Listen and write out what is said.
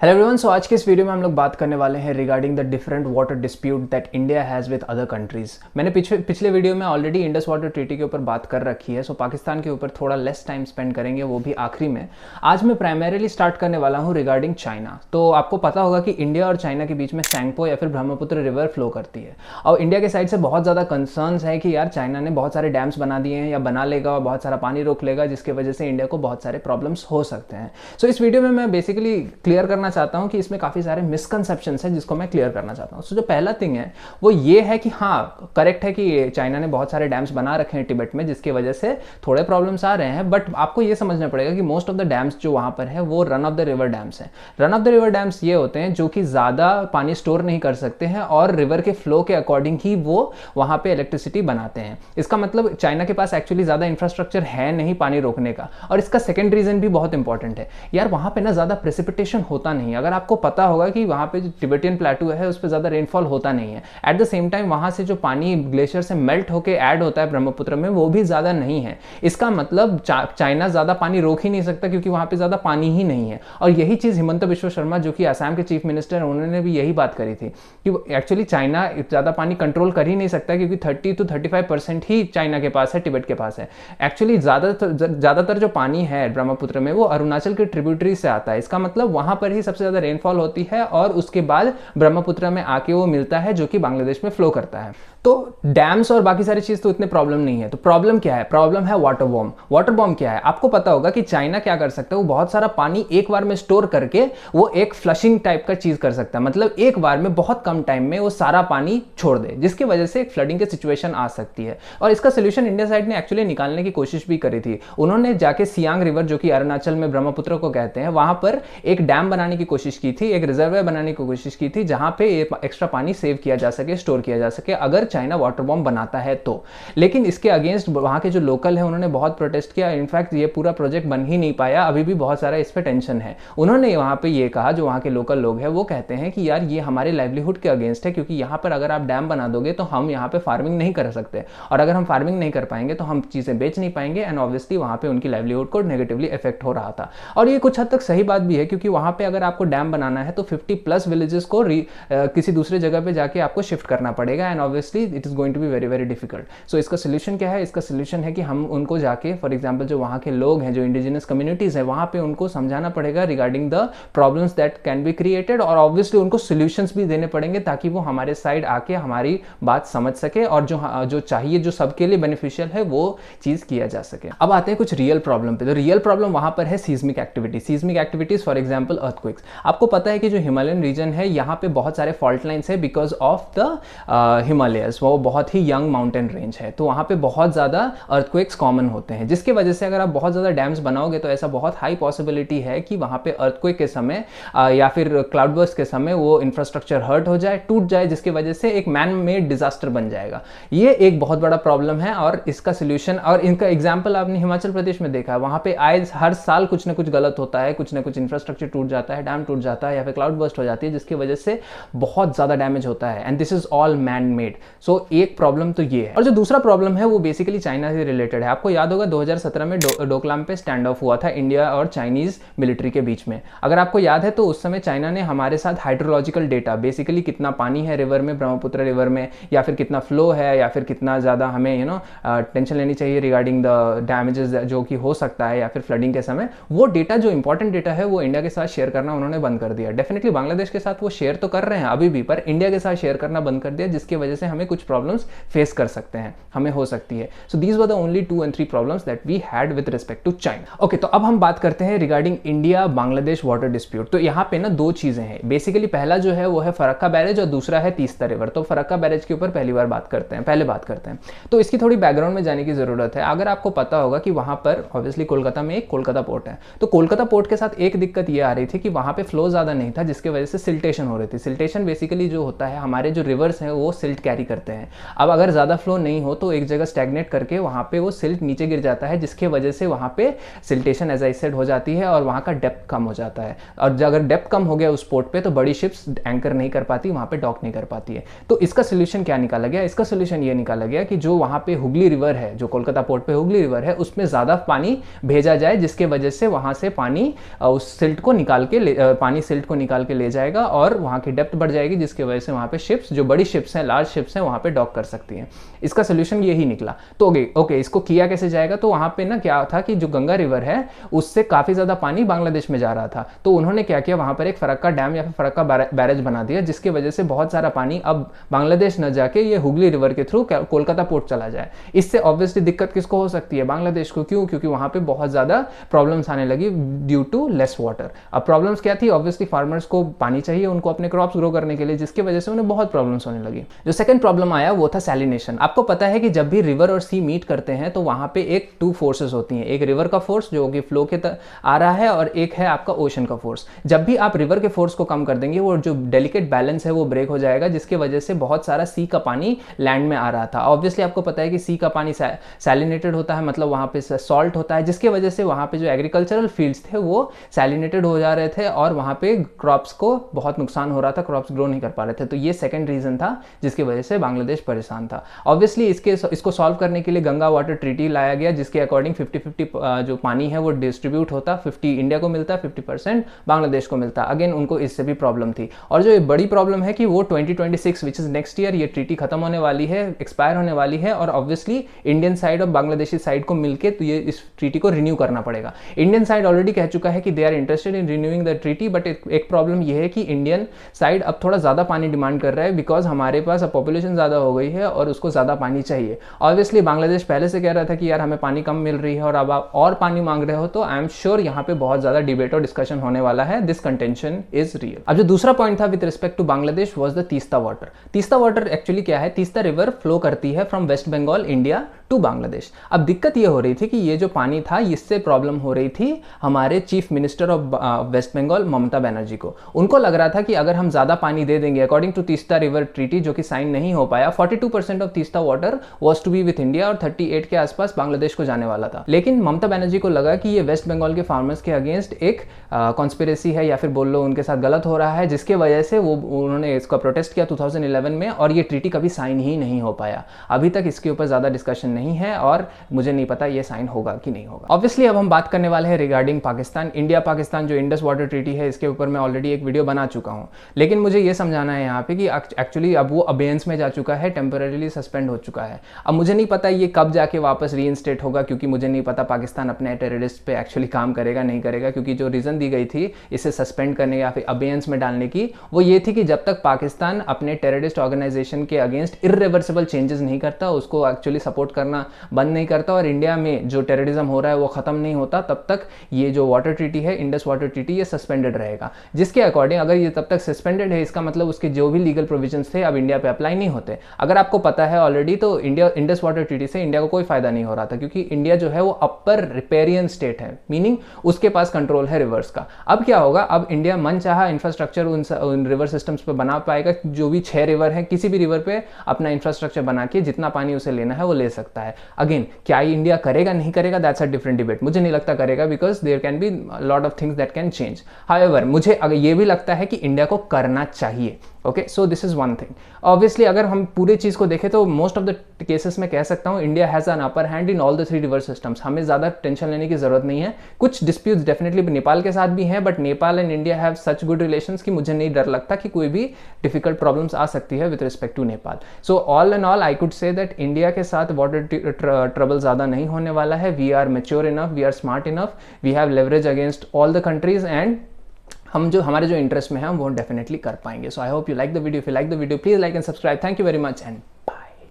Hello everyone. सो आज के इस वीडियो में हम लोग बात करने वाले हैं regarding the different water dispute that India has with other countries. मैंने पिछले वीडियो में ऑलरेडी इंडस वाटर ट्रीटी के ऊपर बात कर रखी है। सो पाकिस्तान के ऊपर थोड़ा लेस टाइम स्पेंड करेंगे, वो भी आखिरी में। आज मैं प्राइमरीली स्टार्ट करने वाला हूँ रिगार्डिंग चाइना। तो आपको पता होगा कि इंडिया और चाइना के बीच में सैंगपो या फिर ब्रह्मपुत्र रिवर फ्लो करती है, और इंडिया के साइड से बहुत ज़्यादा कंसर्न्स है कि यार चाइना ने बहुत सारे डैम्स बना दिए हैं या बना लेगा और बहुत सारा पानी रोक लेगा, जिसकी वजह से इंडिया को बहुत सारे प्रॉब्लम्स हो सकते हैं। सो इस वीडियो में मैं बेसिकली क्लियर करना चाहता हूँ कि इसमें काफ़ी सारे मिसकंसेप्शंस हैं जिसको मैं क्लियर करना चाहता हूँ। सो जो पहला थिंग है वो ये है कि हाँ, करेक्ट है कि चाइना ने बहुत सारे डैम्स बना रखे हैं तिब्बत में, जिसकी वजह से थोड़े प्रॉब्लम्स आ रहे हैं। बट आपको ये समझना पड़ेगा कि मोस्ट ऑफ द डैम्स जो वहाँ पर है वो run of the river dams हैं। Run of the river dams ये होते हैं जो कि ज़्यादा पानी स्टोर नहीं कर सकते हैं और रिवर के फ्लो के अकॉर्डिंग ही वो वहाँ पे इलेक्ट्रिसिटी बनाते हैं। इसका मतलब चाइना के पास एक्चुअली ज़्यादा इंफ्रास्ट्रक्चर है नहीं पानी रोकने का। और इसका सेकेंड रीज़न भी बहुत इंपॉर्टेंट है यार, वहाँ पे ना ज़्यादा प्रेसिपिटेशन होता नहीं। अगर आपको पता होगा कि वहाँ पे जो टिबेटियन प्लेटू है उस पर ज़्यादा रेनफॉल होता नहीं है। एट द सेम टाइम वहाँ से जो पानी ग्लेशियर से मेल्ट होकर ऐड होता है ब्रह्मपुत्र में, वो भी ज़्यादा नहीं है। इसका मतलब चाइना ज़्यादा पानी रोक ही नहीं सकता क्योंकि वहाँ पे ज़्यादा पानी ही नहीं है। और यही चीज़ हिमंता बिश्व शर्मा जो कि असम के चीफ मिनिस्टर, उन्होंने भी यही बात करी थी कि एक्चुअली चाइना ज़्यादा पानी कंट्रोल कर ही नहीं सकता क्योंकि 30 to 35% ही चाइना के पास है, तिब्बत के पास है। एक्चुअली ज़्यादातर जो पानी है ब्रह्मपुत्र में वो अरुणाचल के ट्रिब्यूटरी से आता है। इसका मतलब वहाँ पर ही सबसे ज़्यादा रेनफॉल होती है और उसके बाद ब्रह्मपुत्र में आके वो मिलता है जो कि बांग्लादेश में फ्लो करता है। तो डैम्स और बाकी सारी चीज़ तो इतने प्रॉब्लम नहीं है। तो प्रॉब्लम क्या है? प्रॉब्लम है वाटर बॉम्ब। वाटर बॉम्ब क्या है? आपको पता होगा कि चाइना क्या कर सकता है, वो बहुत सारा पानी एक बार में स्टोर करके वो एक फ्लशिंग टाइप का चीज़ कर सकता है। मतलब एक बार में बहुत कम टाइम में वो सारा पानी छोड़ दे, जिसकी वजह से एक फ्लडिंग की सिचुएशन आ सकती है। और इसका सोल्यूशन इंडिया साइड ने एक्चुअली निकालने की कोशिश भी करी थी। उन्होंने जाके सियांग रिवर, जो कि अरुणाचल में ब्रह्मपुत्र को कहते हैं, वहां पर एक डैम बनाने की कोशिश की थी, एक रिजर्वायर बनाने की कोशिश की थी, जहां पे एक्स्ट्रा पानी सेव किया जा सके, स्टोर किया जा सके, अगर चाइना वाटर बॉम्ब बनाता है तो। लेकिन इसके अगेंस्ट वहां के जो लोकल है उन्होंने बहुत प्रोटेस्ट किया। इनफैक्ट ये पूरा प्रोजेक्ट बन ही नहीं पाया। अभी भी बहुत सारा इस पे टेंशन है। उन्होंने वहां पे ये कहा, जो वहां के लोकल लोग हैं वो कहते हैं कि यार ये हमारे लाइवलीहुड के अगेंस्ट है, क्योंकि यहाँ पर अगर आप डैम बना दोगे तो हम यहाँ पे फार्मिंग नहीं कर सकते, और अगर हम फार्मिंग नहीं कर पाएंगे तो हम चीजें बेच नहीं पाएंगे, एंड ऑब्वियसली वहां पे उनकी लाइवलीहुड को नेगेटिवली इफेक्ट हो रहा था। और ये कुछ हद तक सही बात भी है, क्योंकि वहां पे अगर आपको डैम बनाना है तो 50+ विलेजेस को किसी दूसरे जगह पे जाके आपको शिफ्ट करना पड़ेगा, and obviously it is going to be very very difficult. So इसका सोल्यूशन क्या है? इसका सोल्यूशन है कि हम उनको जाके, फॉर एग्जांपल जो वहाँ के लोग हैं, जो इंडिजिनस कम्युनिटीज है, वहाँ पे उनको समझाना पड़ेगा regarding the problems that can be created, और ऑब्वियसली उनको सोल्यूशंस भी देने पड़ेंगे ताकि वो हमारे साइड आके हमारी बात समझ सके और जो चाहिए, जो सबके लिए बेनिफिशियल है, वो चीज़ किया जा सके। अब आते हैं कुछ रियल प्रॉब्लम पे। तो रियल प्रॉब्लम वहाँ पर है seismic activity. Seismic activities for example earthquakes. आपको पता है कि जो हिमालयन रीजन है, यहाँ पे बहुत सारे फॉल्ट लाइन्स है बिकॉज ऑफ द हिमालयस। वो बहुत ही यंग माउंटेन रेंज है, तो वहाँ पे बहुत ज़्यादा अर्थक्वेक्स कॉमन होते हैं, जिसकी वजह से अगर आप बहुत ज़्यादा डैम्स बनाओगे तो ऐसा बहुत हाई पॉसिबिलिटी है कि वहाँ पे अर्थक्वेक के समय या फिर क्लाउड बर्स्ट के समय वो इंफ्रास्ट्रक्चर हर्ट हो जाए, टूट जाए, जिसकी वजह से एक मैन मेड डिजास्टर बन जाएगा। ये एक बहुत बड़ा प्रॉब्लम है, और इसका सोल्यूशन, और इनका एग्जाम्पल आपने हिमाचल प्रदेश में देखा है। वहाँ पे आए हर साल कुछ ना कुछ गलत होता है, कुछ ना कुछ इंफ्रास्ट्रक्चर टूट जाता है, डैम टूट जाता है या फिर क्लाउड बर्स्ट हो जाती है, जिसकी वजह से बहुत ज़्यादा डैमेज होता है, and this is all man made. So एक प्रॉब्लम तो ये है। और जो दूसरा प्रॉब्लम है वो बेसिकली चाइना से रिलेटेड है। आपको याद होगा 2017 में डोकलाम पे स्टैंड ऑफ हुआ था इंडिया और चाइनीज मिलिट्री के बीच में। अगर आपको याद है तो उस समय चाइना ने हमारे साथ हाइड्रोलॉजिकल डेटा, बेसिकली कितना पानी है रिवर में, ब्रह्मपुत्र रिवर में, या फिर कितना फ्लो है, या फिर कितना ज़्यादा हमें टेंशन लेनी चाहिए रिगार्डिंग द डैमेजेस जो कि हो सकता है, या फिर फ्लडिंग के समय, वो डेटा, जो इंपॉर्टेंट डेटा है, वो इंडिया के साथ शेयर करना उन्होंने बंद कर दिया। डेफिनेटली बांग्लादेश के साथ वो शेयर तो कर रहे हैं अभी भी, पर इंडिया के साथ शेयर करना बंद कर दिया, जिसकी वजह से हमें कुछ प्रॉब्लम्स फेस कर सकते हैं, हमें हो सकती है। So these were the only 2 and 3 problems that we had with respect to China. Okay, तो अब हम बात करते हैं regarding India Bangladesh water dispute. तो यहाँ पे ना दो चीजें हैं बेसिकली। पहला जो है वो है फरक्का बैरेज, और दूसरा है तीस्ता रिवर। तो फरक्का बैरेज के ऊपर पहले बात करते हैं। तो इसकी थोड़ी बैकग्राउंड में जाने की जरूरत है। अगर आपको पता होगा कि वहां पर ऑब्वियसली कोलकाता में एक कोलकाता पोर्ट है, तो कोलकाता पोर्ट के साथ एक दिक्कत ये आ रही थी कि वहां पे फ्लो ज्यादा नहीं था, जिसकी वजह से सिल्टेशन हो रही थी। सिल्टेशन बेसिकली जो होता है, हमारे जो रिवर्स हैं वो सिल्ट कैरी करते हैं। अब अगर ज्यादा फ्लो नहीं हो तो एक जगह स्टैग्नेट करके वहां पे वो सिल्ट नीचे गिर जाता है, जिसके वजह से वहां पे सिल्टेशन एज आई सेड हो जाती है और वहां का डेप्थ कम हो जाता है। और अगर डेप्थ कम हो गया उस पोर्ट पे तो बड़ी शिप्स एंकर नहीं कर पाती, वहां पे डॉक नहीं कर पाती है। तो इसका सोल्यूशन क्या निकाला गया? इसका सोल्यूशन ये निकाला गया कि जो वहां पे हुगली रिवर है, जो कोलकाता पोर्ट पे हुगली रिवर है, उसमें ज्यादा पानी भेजा जाए, जिसके वजह से वहां से पानी उस सिल्ट को निकाल के पानी सिल्ट को निकाल के ले जाएगा और वहाँ की डेप्थ बढ़ जाएगी, जिसकी वजह से वहाँ पे शिप्स, जो बड़ी शिप्स हैं, लार्ज शिप्स हैं, वहाँ पे डॉक कर सकती हैं। इसका सोल्यूशन यही निकला। तो ओके, इसको किया कैसे जाएगा? तो वहाँ पे ना क्या था कि जो गंगा रिवर है उससे काफ़ी ज़्यादा पानी बांग्लादेश में जा रहा था। तो उन्होंने क्या किया, वहाँ पर एक फरक्का डैम या फिर फरक्का बैरेज बना दिया, जिसकी वजह से बहुत सारा पानी अब बांग्लादेश न जाके ये हुगली रिवर के थ्रू कोलकाता पोर्ट चला जाए। इससे ऑब्वियसली दिक्कत किसको हो सकती है? बांग्लादेश को। क्यों? क्योंकि वहाँ पे बहुत ज़्यादा प्रॉब्लम्स आने लगी ड्यू टू लेस वाटर। अब प्रॉब्लम्स क्या थी? ऑब्वियसली फार्मर्स को पानी चाहिए उनको अपने क्रॉप्स ग्रो करने के लिए, जिसकी वजह से उन्हें बहुत प्रॉब्लम्स होने लगी। जो सेकंड प्रॉब्लम आया वो था सैलिनेशन। आपको पता है कि जब भी रिवर और सी मीट करते हैं तो वहाँ पे एक टू फोर्सेस होती हैं, एक रिवर का फोर्स जो कि फ्लो के आ रहा है और एक है आपका ओशन का फोर्स। जब भी आप रिवर के फोर्स को कम कर देंगे वो जो डेलिकेट बैलेंस है वो ब्रेक हो जाएगा, जिसकी वजह से बहुत सारा सी का पानी लैंड में आ रहा था। ऑब्वियसली आपको पता है कि सी का पानी सैलिनेटेड होता है, मतलब वहाँ पे सॉल्ट होता है, जिसकी वजह से वहाँ पे जो एग्रीकल्चरल फील्ड्स थे वो सैलिनेटेड हो जा रहे थे और वहाँ पे क्रॉप्स को बहुत नुकसान हो रहा था, क्रॉप्स ग्रो नहीं कर पा रहे थे। तो ये सेकंड रीजन था जिसकी वजह से बांग्लादेश परेशान था। ऑब्वियसली इसको सॉल्व करने के लिए गंगा वाटर ट्रीटी लाया गया, जिसके अकॉर्डिंग 50-50 जो पानी है वो डिस्ट्रीब्यूट होता, 50 इंडिया को मिलता, 50% बांग्लादेश को मिलता। अगेन उनको इससे भी प्रॉब्लम थी। और जो बड़ी प्रॉब्लम है कि वो 2026 विच इज नेक्स्ट ईयर ये ट्रीटी खत्म होने वाली है, एक्सपायर होने वाली है, और ऑब्वियसली इंडियन साइड और बांग्लादेशी साइड को मिलकर तो ये इस ट्रीटी को रिन्यू करना पड़ेगा। इंडियन साइड ऑलरेडी कह चुका है कि they are interested in renewing the treaty, but एक प्रॉब्लम यह है कि इंडियन साइड अब थोड़ा ज़्यादा पानी डिमांड कर रहा है, बिकॉज हमारे पास अब पॉपुलेशन ज़्यादा हो गई है और उसको ज़्यादा पानी चाहिए। ऑब्वियसली बांग्लादेश पहले से कह रहा था कि यार हमें पानी कम मिल रही है और अब आप और पानी मांग रहे हो, तो आई एम श्योर यहाँ पे बहुत ज़्यादा डिबेट और डिस्कशन होने वाला है। This contention is real. अब जो दूसरा पॉइंट था with respect to Bangladesh was the Teesta water. Teesta water actually क्या है? तीस्ता रिवर फ्लो करती है from West Bengal India to Bangladesh. अब दिक्कत ये हो रही थी कि ये जो पानी था इससे प्रॉब्लम हो रही थी हमारे chief minister of West Bengal Mamata Banerjee को। उनको लग रहा था कि अगर हम ज़्यादा पानी दे देंगे, according to Teesta river treaty जो कि साइन नहीं हो पाया, 42% of Teesta water was to be with India और 38 के आसपास बांग्लादेश को जाने वाला था। लेकिन ममता बनर्जी को लगा कि ये वेस्ट बंगाल के फार्मर्स के अगेंस्ट एक कॉन्स्पिरेसी है या फिर बोल लो उनके साथ गलत हो रहा है, जिसके वजह से उन्होंने इसका प्रोटेस्ट किया 2011 में और ये ट्रीटी कभी साइन ही नहीं हो पाया। अभी तक इसके ऊपर ज़्यादा डिस्कशन नहीं है और मुझे नहीं पता ये साइन होगा कि नहीं होगा। ऑब्वियसली अब हम बात करने वाले हैं रिगार्डिंग पाकिस्तान, इंडिया पाकिस्तान जो इंडस वाटर ट्रीटी है, इसके ऊपर मैं ऑलरेडी एक वीडियो बना चुका हूँ। लेकिन मुझे ये समझाना है यहाँ पे कि एक्चुअली अब वो अबेयंस में जा चुका है, टेम्पररीली सस्पेंड हो चुका है। अब मुझे नहीं पता ये कब जाके वापस रीइंस्टेट होगा, क्योंकि मुझे नहीं पता पाकिस्तान अपने टेररिस्ट पे एक्चुअली काम करेगा नहीं करेगा, क्योंकि जो रीज़न दी गई थी इसे सस्पेंड करने या फिर अबेयंस में डालने की, वो ये थी कि जब तक पाकिस्तान अपने टेररिस्ट ऑर्गेनाइजेशन के अगेंस्ट इर्रिवर्सिबल चेंजेस नहीं करता, उसको एक्चुअली सपोर्ट करना बंद नहीं करता और इंडिया में जो टेररिज्म हो रहा है वो खत्म नहीं होता, तब तक ये जो वाटर ट्रीटी है, इंडस वाटर ट्रीटी, ये सस्पेंडेड रहेगा। जिसके अकॉर्डिंग अगर ये तब तक सस्पेंडेड है, इसका मतलब उसके जो भी लीगल प्रोविजंस थे अब इंडिया पे अप्लाई नहीं होते। अगर आपको पता है ऑलरेडी, तो इंडस वाटर ट्रीटी से इंडिया को कोई फायदा नहीं हो रहा था, क्योंकि इंडिया जो है वो अपर रिपेरियन स्टेट है, मीनिंग उसके पास कंट्रोल है रिवर्स का। अब क्या होगा? अब इंडिया मनचाहा इंफ्रास्ट्रक्चर उन रिवर सिस्टम्स पे बना पाएगा, जो भी 6 रिवर हैं, किसी भी रिवर पे अपना इंफ्रास्ट्रक्चर बना के जितना पानी उसे लेना है वो ले सकता है। अगेन क्या इंडिया करेगा नहीं करेगा, दैट्स अ डिफरेंट डिबेट। मुझे नहीं लगता करेगा, because there can be lot of things that can change. However मुझे अगर ये भी लगता है कि इंडिया को करना चाहिए। Okay, so this is one thing. Obviously अगर हम पूरे चीज़ को देखें तो मोस्ट ऑफ द केसेस में कह सकता हूँ India has an upper hand in all the 3 river systems. हमें ज़्यादा टेंशन लेने की जरूरत नहीं है। कुछ डिस्प्यूट्स डेफिनेटली नेपाल के साथ भी हैं, but Nepal and India have such good relations कि मुझे नहीं डर लगता कि कोई भी डिफिकल्ट प्रॉब्लम्स आ सकती है with respect to Nepal. So all and all I could say that India के साथ वाटर ट्रबल ज़्यादा नहीं होने वाला है। We are mature enough, we are smart enough, we have leverage against all the countries and हम जो हमारे जो इंटरेस्ट में है हम वो डेफिनेटली कर पाएंगे। So I hope you like the video. If you like the video please like and subscribe. Thank you very much and